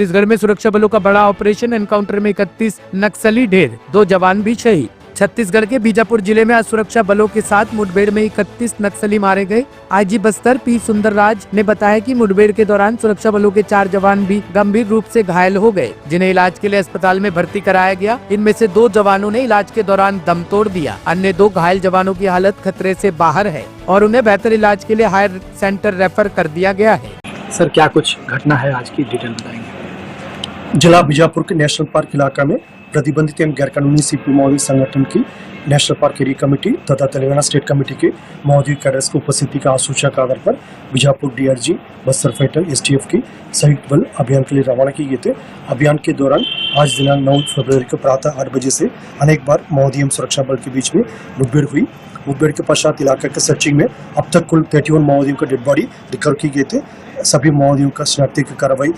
छत्तीसगढ़ में सुरक्षा बलों का बड़ा ऑपरेशन एनकाउंटर में 31 नक्सली ढेर, 2 जवान भी शहीद। छत्तीसगढ़ के बीजापुर जिले में आज सुरक्षा बलों के साथ मुठभेड़ में 31 नक्सली मारे गए। आईजी बस्तर पी सुंदरराज ने बताया कि मुठभेड़ के दौरान सुरक्षा बलों के 4 जवान भी गंभीर रूप से घायल हो गए, जिन्हें इलाज के लिए अस्पताल में भर्ती कराया गया। इनमें से 2 जवानों ने इलाज के दौरान दम तोड़ दिया। अन्य 2 घायल जवानों की हालत खतरे से बाहर है और उन्हें बेहतर इलाज के लिए हायर सेंटर रेफर कर दिया गया है। सर, क्या कुछ घटना है आज की, डिटेल बताएंगे? जिला बीजापुर के नेशनल पार्क इलाका में प्रतिबंधित एवं गैरकानूनी सीपी माओवादी संगठन की नेशनल पार्क एरिया कमेटी तथा तेलंगाना स्टेट कमेटी के माओवादी कैडर्स की उपस्थिति का सूचना के आधार पर Bijapur DRG, Bastar fighter, STF की संयुक्त बल अभियान के लिए रवाना किए गए थे। अभियान के दौरान आज दिनांक 9 फरवरी को प्रातः 8 बजे से अनेक बार माओवादी एवं सुरक्षा बल के बीच में मुठभेड़ हुई। मुठभेड़ के पश्चात इलाके के सर्चिंग में अब तक कुल 31 माओवादियों का डेड बॉडी रिकवर की गए थे। सभी माओवादियों का शनाख्ती की कार्रवाई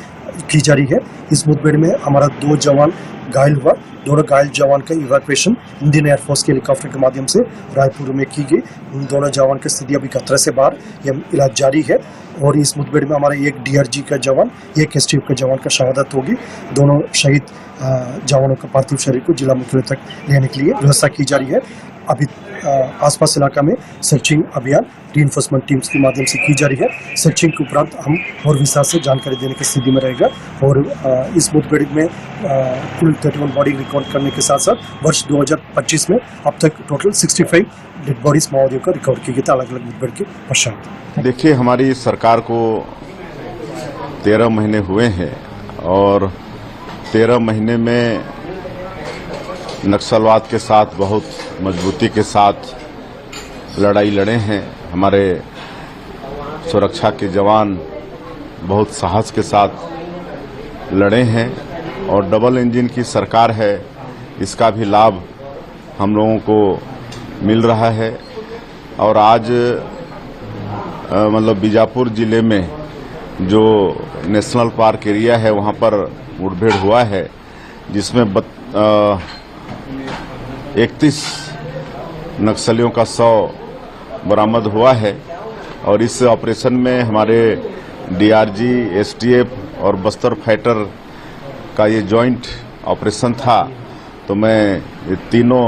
की जा रही है। इस मुठभेड़ में हमारा 2 जवान घायल हुआ। दोनों घायल जवान का इवैक्यूएशन इंडियन एयरफोर्स के हेलीकॉप्टर के माध्यम से रायपुर में की गई। उन दोनों जवान की स्थिति अभी खतरे से बाहर, यह इलाज जारी है। और इस मुठभेड़ में हमारा एक डीआरजी का जवान, एक एसटीएफ का जवान का शहादत होगी। दोनों शहीद जवानों का पार्थिव शरीर को जिला मुख्यालय तक लेने के लिए व्यवस्था की जा रही है। अभी आसपास इलाका में सर्चिंग अभियान रीइंफोर्समेंट टीम्स के माध्यम से की जा रही है। सर्चिंग के उपरांत हम और विस्तार से जानकारी देने की स्थिति में रहेगा। और इस मुठभेड़ में कुल 31 बॉडी रिकॉर्ड करने के साथ साथ वर्ष 2025 में अब तक टोटल 65 डेड बॉडीज माओवादियों का रिकॉर्ड किए गए थे अलग अलग मुठभेड़ के पश्चात। देखिए, हमारी सरकार को 13 महीने हुए हैं और 13 महीने में नक्सलवाद के साथ बहुत मजबूती के साथ लड़ाई लड़े हैं। हमारे सुरक्षा के जवान बहुत साहस के साथ लड़े हैं और डबल इंजन की सरकार है, इसका भी लाभ हम लोगों को मिल रहा है। और आज मतलब बीजापुर जिले में जो नेशनल पार्क एरिया है वहाँ पर मुठभेड़ हुआ है, जिसमें 31 नक्सलियों का 100 बरामद हुआ है। और इस ऑपरेशन में हमारे डीआरजी, एसटीएफ और बस्तर फाइटर का ये जॉइंट ऑपरेशन था। तो मैं ये तीनों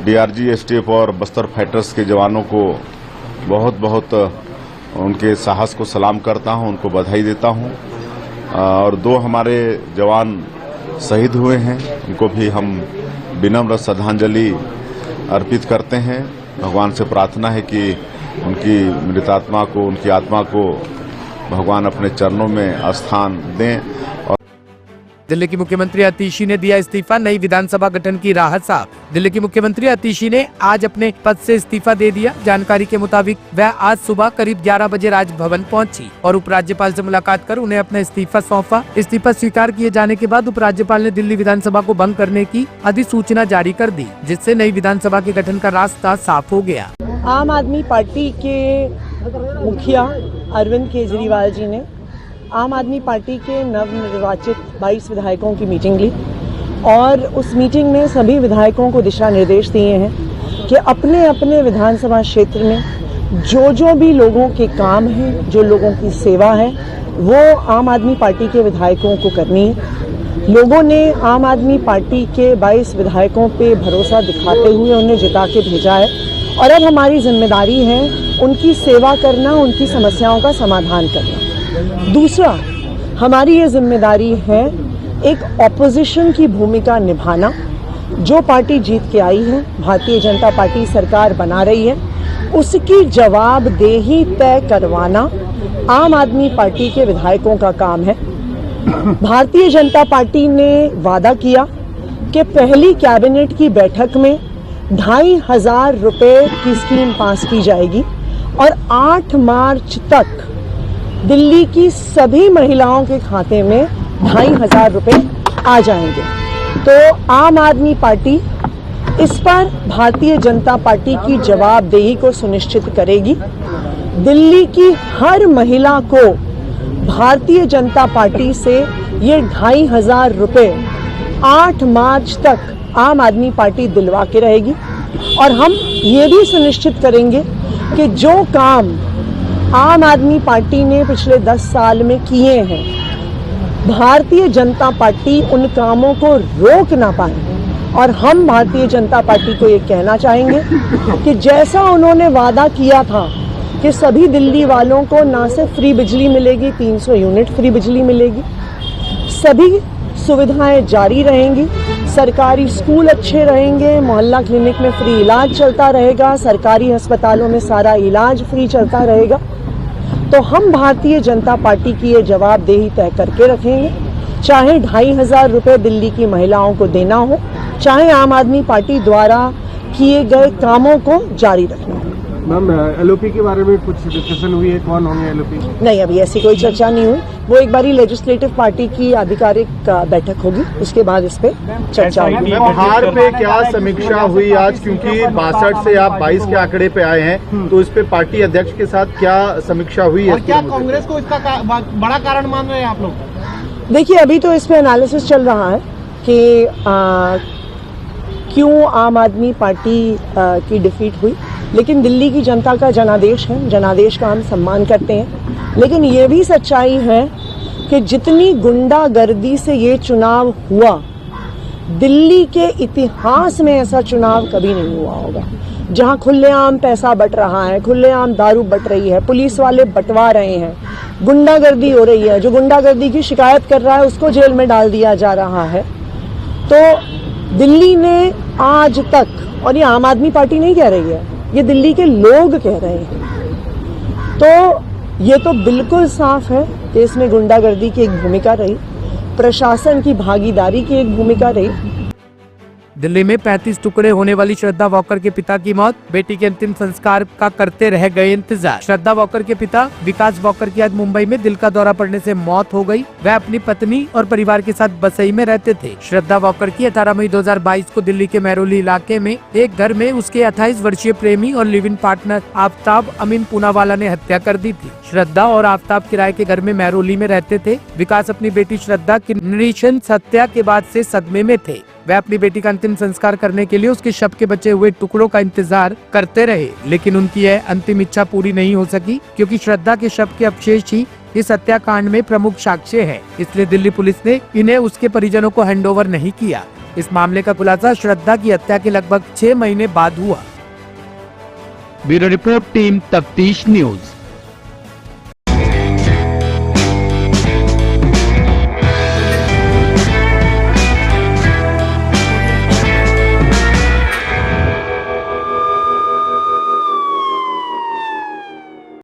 डीआरजी, एसटीएफ और बस्तर फाइटर्स के जवानों को बहुत बहुत उनके साहस को सलाम करता हूं, उनको बधाई देता हूं। और 2 हमारे जवान शहीद हुए हैं, उनको भी हम विनम्र श्रद्धांजलि अर्पित करते हैं। भगवान से प्रार्थना है कि उनकी मृतात्मा को, उनकी आत्मा को भगवान अपने चरणों में स्थान दें। और दिल्ली की मुख्यमंत्री आतिशी ने दिया इस्तीफा, नई विधानसभा गठन की राह साफ। दिल्ली की मुख्यमंत्री आतिशी ने आज अपने पद से इस्तीफा दे दिया। जानकारी के मुताबिक वह आज सुबह करीब 11 बजे राजभवन पहुंची और उपराज्यपाल से मुलाकात कर उन्हें अपना इस्तीफा सौंपा। इस्तीफा स्वीकार किए जाने के बाद उपराज्यपाल ने दिल्ली विधानसभा को भंग करने की अधिसूचना जारी कर दी, जिससे नई विधानसभा के गठन का रास्ता साफ हो गया। आम आदमी पार्टी के मुखिया अरविंद केजरीवाल जी ने आम आदमी पार्टी के नवनिर्वाचित 22 विधायकों की मीटिंग ली और उस मीटिंग में सभी विधायकों को दिशा निर्देश दिए हैं कि अपने अपने विधानसभा क्षेत्र में जो भी लोगों के काम हैं, जो लोगों की सेवा है, वो आम आदमी पार्टी के विधायकों को करनी है। लोगों ने आम आदमी पार्टी के 22 विधायकों पे भरोसा दिखाते हुए उन्हें जिता के भेजा है और अब हमारी जिम्मेदारी है उनकी सेवा करना, उनकी समस्याओं का समाधान करना। दूसरा, हमारी ये जिम्मेदारी है एक ऑपोजिशन की भूमिका निभाना। जो पार्टी जीत के आई है, भारतीय जनता पार्टी सरकार बना रही है, उसकी जवाबदेही तय करवाना आम आदमी पार्टी के विधायकों का काम है। भारतीय जनता पार्टी ने वादा किया कि पहली कैबिनेट की बैठक में 2,500 रुपए की स्कीम पास की जाएगी और 8 मार्च तक दिल्ली की सभी महिलाओं के खाते में 2,500 रुपए आ जाएंगे। तो आम आदमी पार्टी इस पर भारतीय जनता पार्टी की जवाबदेही को सुनिश्चित करेगी। दिल्ली की हर महिला को भारतीय जनता पार्टी से ये 2,500 रुपए 8 मार्च तक आम आदमी पार्टी दिलवा के रहेगी और हम ये भी सुनिश्चित करेंगे कि जो काम आम आदमी पार्टी ने पिछले 10 साल में किए हैं, भारतीय जनता पार्टी उन कामों को रोक ना पाए। और हम भारतीय जनता पार्टी को ये कहना चाहेंगे कि जैसा उन्होंने वादा किया था कि सभी दिल्ली वालों को ना सिर्फ फ्री बिजली मिलेगी, 300 यूनिट फ्री बिजली मिलेगी, सभी सुविधाएं जारी रहेंगी, सरकारी स्कूल अच्छे रहेंगे, मोहल्ला क्लिनिक में फ्री इलाज चलता रहेगा, सरकारी अस्पतालों में सारा इलाज फ्री चलता रहेगा। तो हम भारतीय जनता पार्टी की ये जवाबदेही तय करके रखेंगे, चाहे 2,500 रुपये दिल्ली की महिलाओं को देना हो, चाहे आम आदमी पार्टी द्वारा किए गए कामों को जारी रखना हो। मैम, एलओपी के बारे में कुछ डिस्कशन हुई है, कौन होंगे एलओपी? नहीं, अभी ऐसी कोई चर्चा नहीं हुई। वो एक बारी लेजिस्लेटिव पार्टी की आधिकारिक बैठक होगी, उसके बाद इस पे चर्चा होगी। बिहार पे क्या समीक्षा हुई आज, क्योंकि 62 से आप 22 के आंकड़े पे आए हैं, तो इस पे पार्टी अध्यक्ष के साथ क्या समीक्षा हुई है? क्या कांग्रेस को इसका बड़ा कारण मान रहे हैं आप लोग? देखिए, अभी तो इस पे एनालिसिस चल रहा है कि क्यों आम आदमी पार्टी की डिफीट हुई, लेकिन दिल्ली की जनता का जनादेश है, जनादेश का हम सम्मान करते हैं। लेकिन ये भी सच्चाई है कि जितनी गुंडागर्दी से ये चुनाव हुआ, दिल्ली के इतिहास में ऐसा चुनाव कभी नहीं हुआ होगा। जहां खुलेआम पैसा बट रहा है, खुलेआम दारू बट रही है, पुलिस वाले बंटवा रहे हैं, गुंडागर्दी हो रही है, जो गुंडागर्दी की शिकायत कर रहा है उसको जेल में डाल दिया जा रहा है। तो दिल्ली ने आज तक, और ये आम आदमी पार्टी नहीं कह रही है, ये दिल्ली के लोग कह रहे हैं, तो ये तो बिल्कुल साफ है कि इसमें गुंडागर्दी की एक भूमिका रही, प्रशासन की भागीदारी की एक भूमिका रही। दिल्ली में 35 टुकड़े होने वाली श्रद्धा वॉकर के पिता की मौत, बेटी के अंतिम संस्कार का करते रह गए इंतजार। श्रद्धा वॉकर के पिता विकास वॉकर की आज मुंबई में दिल का दौरा पड़ने से मौत हो गई। वह अपनी पत्नी और परिवार के साथ बसई में रहते थे। श्रद्धा वॉकर की 18 मई 2022 को दिल्ली के मेहरौली इलाके में एक घर में उसके 28 वर्षीय प्रेमी और लिव इन पार्टनर आफ्ताब अमीन पूनावाला ने हत्या कर दी थी। श्रद्धा और आफ्ताब किराए के घर में मेहरौली में रहते थे। विकास अपनी बेटी श्रद्धा की निरीक्षण हत्या के बाद से सदमे में थे। वह अपनी बेटी का अंतिम संस्कार करने के लिए उसके शव के बचे हुए टुकड़ों का इंतजार करते रहे, लेकिन उनकी यह अंतिम इच्छा पूरी नहीं हो सकी, क्योंकि श्रद्धा के शव के अवशेष ही इस हत्याकांड में प्रमुख साक्ष्य है। इसलिए दिल्ली पुलिस ने इन्हें उसके परिजनों को हैंडओवर नहीं किया। इस मामले का खुलासा श्रद्धा की हत्या के लगभग 6 महीने बाद हुआ। ब्यूरो रिपोर्ट, टीम तफ्तीश न्यूज।